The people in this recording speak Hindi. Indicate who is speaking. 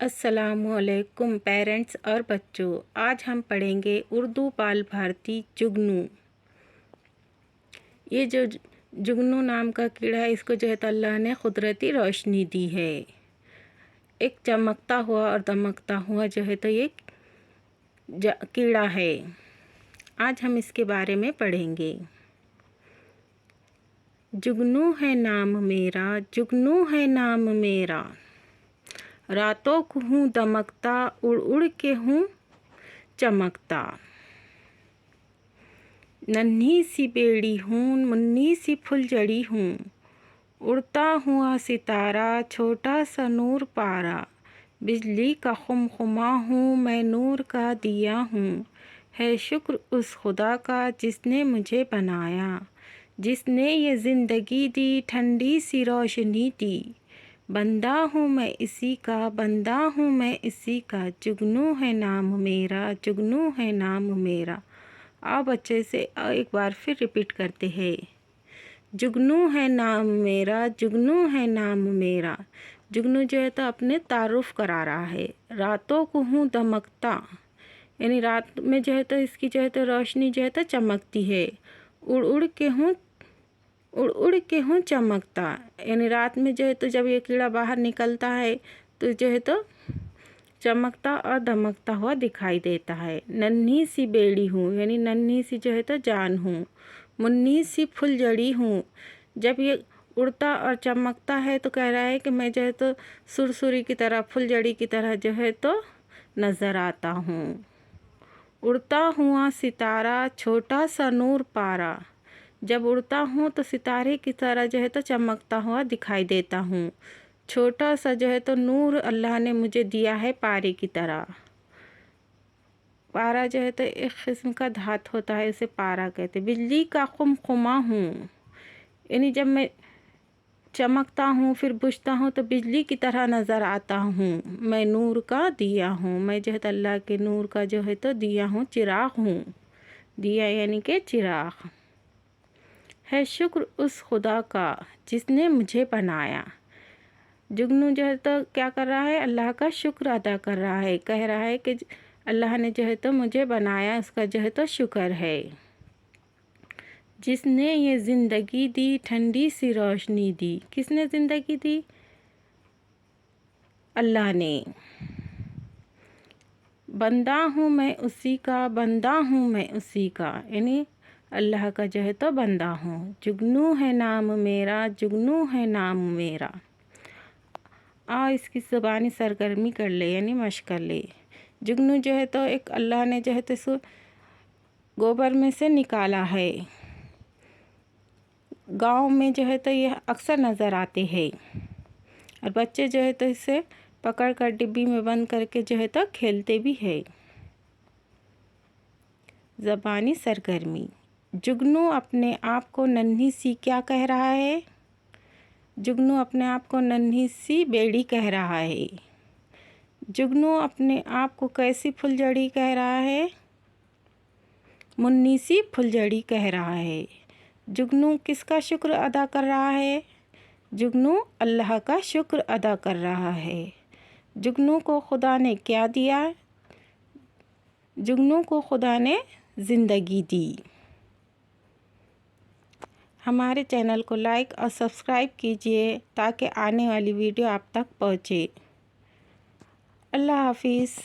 Speaker 1: अस्सलामुअलैकुम पेरेंट्स और बच्चों। आज हम पढ़ेंगे उर्दू बाल भारती जुगनू। ये जो जुगनू नाम का कीड़ा है, इसको जो है तो अल्लाह ने कुदरती रोशनी दी है। एक चमकता हुआ और दमकता हुआ जो है तो ये कीड़ा है। आज हम इसके बारे में पढ़ेंगे। जुगनू है नाम मेरा, जुगनू है नाम मेरा, रातों को हूँ दमकता, उड़ उड़ के हूँ चमकता। नन्ही सी बेड़ी हूँ, मुन्नी सी फुलझड़ी हूँ, उड़ता हुआ सितारा, छोटा सा नूर पारा। बिजली का खुमखुमा हूँ, मैं नूर का दिया हूँ। है शुक्र उस खुदा का जिसने मुझे बनाया, जिसने ये ज़िंदगी दी, ठंडी सी रोशनी दी। बंदा हूँ मैं इसी का, बंदा हूँ मैं इसी का, जुगनू है नाम मेरा, जुगनू है नाम मेरा। आप अच्छे से एक बार फिर रिपीट करते हैं। जुगनू है नाम मेरा, जुगनू है नाम मेरा। जुगनू जो है तो अपने तारुफ करा रहा है। रातों को हूँ दमकता, यानी रात में जो है तो इसकी जो है तो रोशनी जो है तो चमकती है। उड़ उड़ के हूँ, उड़ उड़ के हूँ चमकता, यानी रात में जो है तो जब ये कीड़ा बाहर निकलता है तो जो है तो चमकता और दमकता हुआ दिखाई देता है। नन्ही सी बेड़ी हूँ, यानी नन्ही सी जो है तो जान हूँ। मुन्नी सी फुलझड़ी हूँ, जब ये उड़ता और चमकता है तो कह रहा है कि मैं जो है तो सुरसुरी की तरह, फुलझड़ी की तरह जो है तो नज़र आता हूँ। उड़ता हुआ सितारा, छोटा सा नूर पारा, जब उड़ता हूँ तो सितारे की तरह जो है तो चमकता हुआ दिखाई देता हूँ। छोटा सा जो है तो नूर अल्लाह ने मुझे दिया है पारे की तरह। पारा जो है तो एक किस्म का धात होता है, उसे पारा कहते। बिजली का खुमखुमा हूँ, यानी जब मैं चमकता हूँ फिर बुझता हूँ तो बिजली की तरह नज़र आता हूँ। मैं नूर का दिया हूँ, मैं जो है तो अल्लाह के नूर का जो है तो दिया हूँ, चिराग हूँ। दिया यानी कि चिराग। है शुक्र उस खुदा का जिसने मुझे बनाया। जुगनू जो है तो क्या कर रहा है, अल्लाह का शुक्र अदा कर रहा है। कह रहा है कि अल्लाह ने जो है तो मुझे बनाया, उसका जो है तो शुक्र है। जिसने ये ज़िंदगी दी, ठंडी सी रोशनी दी। किसने ज़िंदगी दी? अल्लाह ने। बंदा हूँ मैं उसी का, बंदा हूँ मैं उसी का, यानी अल्लाह का जो है तो बंदा हूँ। जुगनू है नाम मेरा, जुगनू है नाम मेरा। इसकी ज़बानी सरगर्मी कर ले, यानी मश्क कर ले। जुगनू जो है तो एक अल्लाह ने जो है तो इसको गोबर में से निकाला है। गांव में जो है तो ये अक्सर नज़र आते हैं और बच्चे जो है तो इसे पकड़ कर डिब्बी में बंद करके जो है तो खेलते भी है। ज़बानी सरगर्मी। जुगनू अपने आप को नन्ही सी क्या कह रहा है? जुगनू अपने आप को नन्ही सी बेड़ी कह रहा है। जुगनू अपने आप को कैसी फुलझड़ी कह रहा है? मुन्नी सी फुलझड़ी कह रहा है। जुगनू किसका शुक्र अदा कर रहा है? जुगनू अल्लाह का शुक्र अदा कर रहा है। जुगनू को खुदा ने क्या दिया? जुगनू को खुदा ने ज़िंदगी दी। हमारे चैनल को लाइक और सब्सक्राइब कीजिए ताकि आने वाली वीडियो आप तक पहुँचे। अल्लाह हाफिज़।